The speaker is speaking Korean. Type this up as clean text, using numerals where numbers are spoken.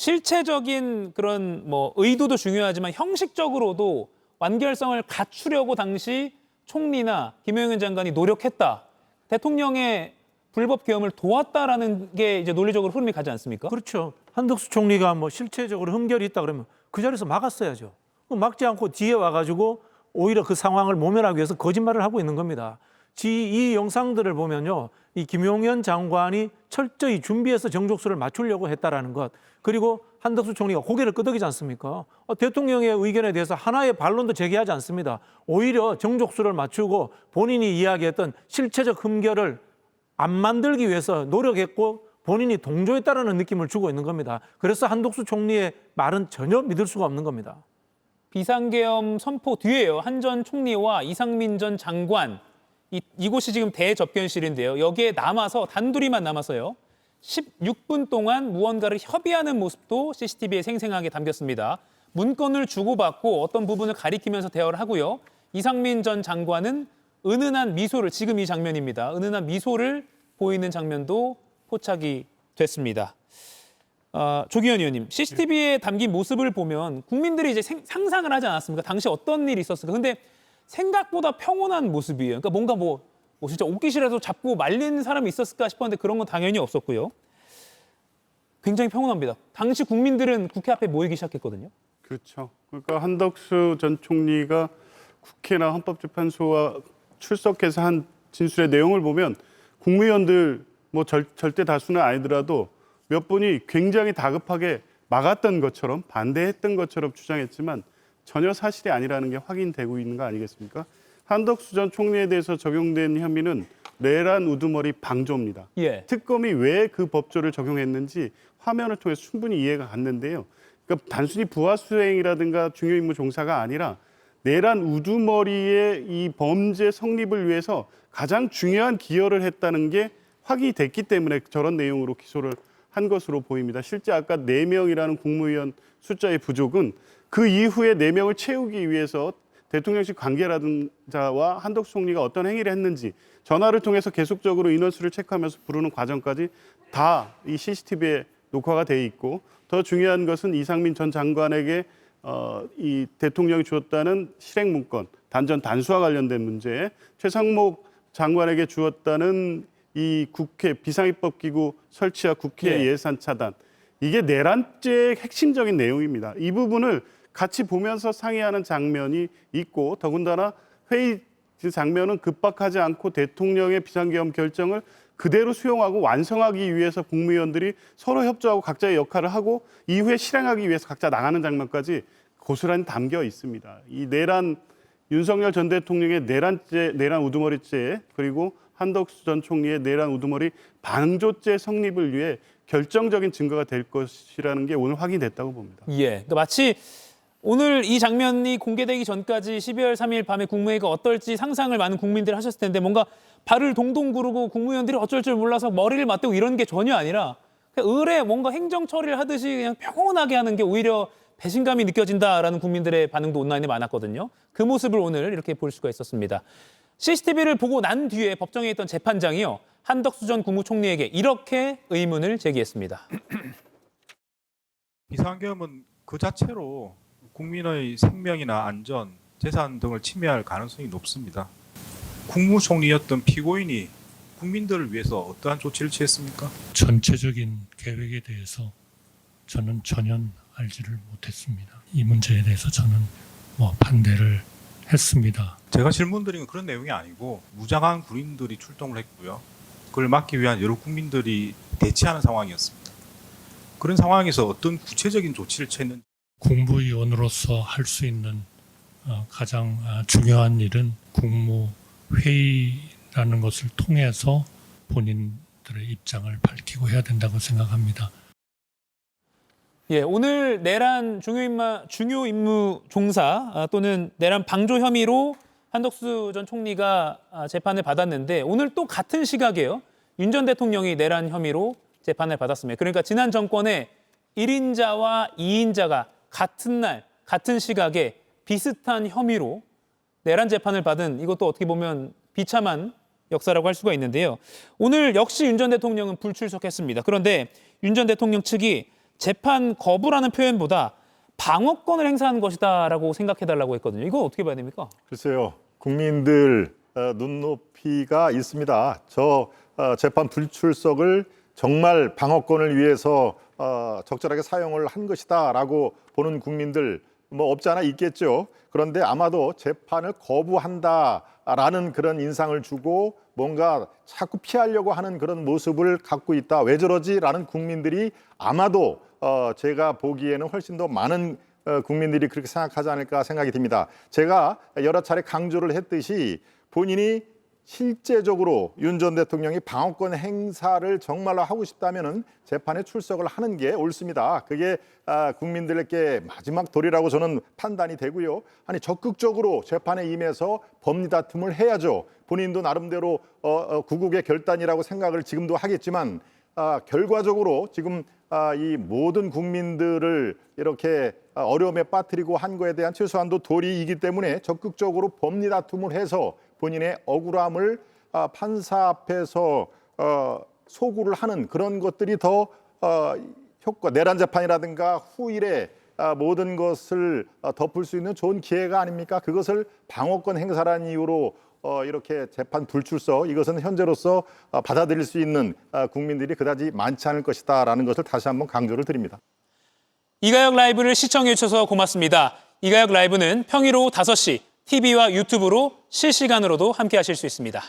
실체적인 그런 뭐 의도도 중요하지만 형식적으로도 완결성을 갖추려고 당시 총리나 김용현 장관이 노력했다. 대통령의 불법 계엄을 도왔다라는 게 이제 논리적으로 흐름이 가지 않습니까? 그렇죠. 한덕수 총리가 뭐 실체적으로 흠결이 있다 그러면 그 자리에서 막았어야죠. 막지 않고 뒤에 와가지고 오히려 그 상황을 모면하기 위해서 거짓말을 하고 있는 겁니다. 이 영상들을 보면요, 이 김용현 장관이 철저히 준비해서 정족수를 맞추려고 했다라는 것, 그리고 한덕수 총리가 고개를 끄덕이지 않습니까? 대통령의 의견에 대해서 하나의 반론도 제기하지 않습니다. 오히려 정족수를 맞추고 본인이 이야기했던 실체적 흠결을 안 만들기 위해서 노력했고 본인이 동조했다라는 느낌을 주고 있는 겁니다. 그래서 한덕수 총리의 말은 전혀 믿을 수가 없는 겁니다. 비상계엄 선포 뒤에요. 한 전 총리와 이상민 전 장관, 이곳이 지금 대접견실인데요. 여기에 남아서 단둘이만 남아서요. 16분 동안 무언가를 협의하는 모습도 CCTV에 생생하게 담겼습니다. 문건을 주고받고 어떤 부분을 가리키면서 대화를 하고요. 이상민 전 장관은 은은한 미소를, 지금 이 장면입니다. 은은한 미소를 보이는 장면도 포착이 됐습니다. 조기현 의원님, CCTV에 담긴 모습을 보면 국민들이 이제 상상을 하지 않았습니까? 당시 어떤 일이 있었을까? 근데 생각보다 평온한 모습이에요. 그러니까 뭔가 뭐 진짜 옷깃이라도 잡고 말리는 사람이 있었을까 싶었는데 그런 건 당연히 없었고요. 굉장히 평온합니다. 당시 국민들은 국회 앞에 모이기 시작했거든요. 그렇죠. 그러니까 한덕수 전 총리가 국회나 헌법재판소와 출석해서 한 진술의 내용을 보면 국무위원들 뭐 절대 다수는 아니더라도 몇 분이 굉장히 다급하게 막았던 것처럼 반대했던 것처럼 주장했지만 전혀 사실이 아니라는 게 확인되고 있는 거 아니겠습니까? 한덕수 전 총리에 대해서 적용된 혐의는 내란 우두머리 방조입니다. 예. 특검이 왜 그 법조를 적용했는지 화면을 통해 충분히 이해가 갔는데요. 그러니까 단순히 부하수행이라든가 중요임무 종사가 아니라 내란 우두머리의 이 범죄 성립을 위해서 가장 중요한 기여를 했다는 게 확인이 됐기 때문에 저런 내용으로 기소를 한 것으로 보입니다. 실제 아까 4명이라는 국무위원 숫자의 부족은 그 이후에 4명을 채우기 위해서 대통령실 관계자와 한덕수 총리가 어떤 행위를 했는지 전화를 통해서 계속적으로 인원수를 체크하면서 부르는 과정까지 다 이 CCTV에 녹화가 돼 있고, 더 중요한 것은 이상민 전 장관에게 이 대통령이 주었다는 실행 문건, 단전 단수와 관련된 문제, 최상목 장관에게 주었다는 이 국회 비상입법기구 설치와 국회 예산 차단, 이게 내란죄의 핵심적인 내용입니다. 이 부분을 같이 보면서 상의하는 장면이 있고, 더군다나 회의 장면은 급박하지 않고 대통령의 비상계엄 결정을 그대로 수용하고 완성하기 위해서 국무위원들이 서로 협조하고 각자의 역할을 하고 이후에 실행하기 위해서 각자 나가는 장면까지 고스란히 담겨 있습니다. 이 내란, 윤석열 전 대통령의 내란죄, 내란 우두머리죄, 그리고 한덕수 전 총리의 내란 우두머리 방조죄 성립을 위해 결정적인 증거가 될 것이라는 게 오늘 확인됐다고 봅니다. 예, 그러니까 마치 오늘 이 장면이 공개되기 전까지 12월 3일 밤에 국무회의가 어떨지 상상을 많은 국민들이 하셨을 텐데 뭔가 발을 동동 구르고 국무위원들이 어쩔 줄 몰라서 머리를 맞대고 이런 게 전혀 아니라 그냥 을에 뭔가 행정 처리를 하듯이 그냥 평온하게 하는 게 오히려 배신감이 느껴진다라는 국민들의 반응도 온라인에 많았거든요. 그 모습을 오늘 이렇게 볼 수가 있었습니다. CCTV를 보고 난 뒤에 법정에 있던 재판장이요, 한덕수 전 국무총리에게 이렇게 의문을 제기했습니다. 비상계엄은 그 자체로 국민의 생명이나 안전, 재산 등을 침해할 가능성이 높습니다. 국무총리였던 피고인이 국민들을 위해서 어떠한 조치를 취했습니까? 전체적인 계획에 대해서 저는 전혀 알지를 못했습니다. 이 문제에 대해서 저는 반대를 했습니다. 제가 질문드린 건 그런 내용이 아니고 무장한 군인들이 출동을 했고요. 그걸 막기 위한 여러 국민들이 대치하는 상황이었습니다. 그런 상황에서 어떤 구체적인 조치를 취했는지. 국무위원으로서 할 수 있는 가장 중요한 일은 국무회의라는 것을 통해서 본인들의 입장을 밝히고 해야 된다고 생각합니다. 예, 오늘 내란 중요 임무 종사 또는 내란 방조 혐의로 한덕수 전 총리가 재판을 받았는데 오늘 또 같은 시각이에요. 윤 전 대통령이 내란 혐의로 재판을 받았습니다. 그러니까 지난 정권의 1인자와 2인자가 같은 날, 같은 시각에 비슷한 혐의로 내란 재판을 받은, 이것도 어떻게 보면 비참한 역사라고 할 수가 있는데요. 오늘 역시 윤 전 대통령은 불출석했습니다. 그런데 윤 전 대통령 측이 재판 거부라는 표현보다 방어권을 행사한 것이다라고 생각해달라고 했거든요. 이거 어떻게 봐야 됩니까? 글쎄요, 국민들 눈높이가 있습니다. 저 재판 불출석을 정말 방어권을 위해서 적절하게 사용을 한 것이다라고 보는 국민들 뭐 없지 않아 있겠죠. 그런데 아마도 재판을 거부한다라는 그런 인상을 주고 뭔가 자꾸 피하려고 하는 그런 모습을 갖고 있다. 왜 저러지라는 국민들이 아마도 제가 보기에는 훨씬 더 많은 국민들이 그렇게 생각하지 않을까 생각이 듭니다. 제가 여러 차례 강조를 했듯이 본인이 실제적으로 윤 전 대통령이 방어권 행사를 정말로 하고 싶다면은 재판에 출석을 하는 게 옳습니다. 그게 국민들에게 마지막 도리라고 저는 판단이 되고요. 아니 적극적으로 재판에 임해서 법리 다툼을 해야죠. 본인도 나름대로 구국의 결단이라고 생각을 지금도 하겠지만 결과적으로 지금 이 모든 국민들을 이렇게 어려움에 빠뜨리고 한 거에 대한 최소한도 도리이기 때문에 적극적으로 법리 다툼을 해서 본인의 억울함을 판사 앞에서 소구를 하는 그런 것들이 더 내란 재판이라든가 후일에 모든 것을 덮을 수 있는 좋은 기회가 아닙니까? 그것을 방어권 행사라는 이유로 이렇게 재판 불출석 이것은 현재로서 받아들일 수 있는 국민들이 그다지 많지 않을 것이다라는 것을 다시 한번 강조를 드립니다. 이가혁 라이브를 시청해 주셔서 고맙습니다. 이가혁 라이브는 평일 오후 5시 TV와 유튜브로 실시간으로도 함께 하실 수 있습니다.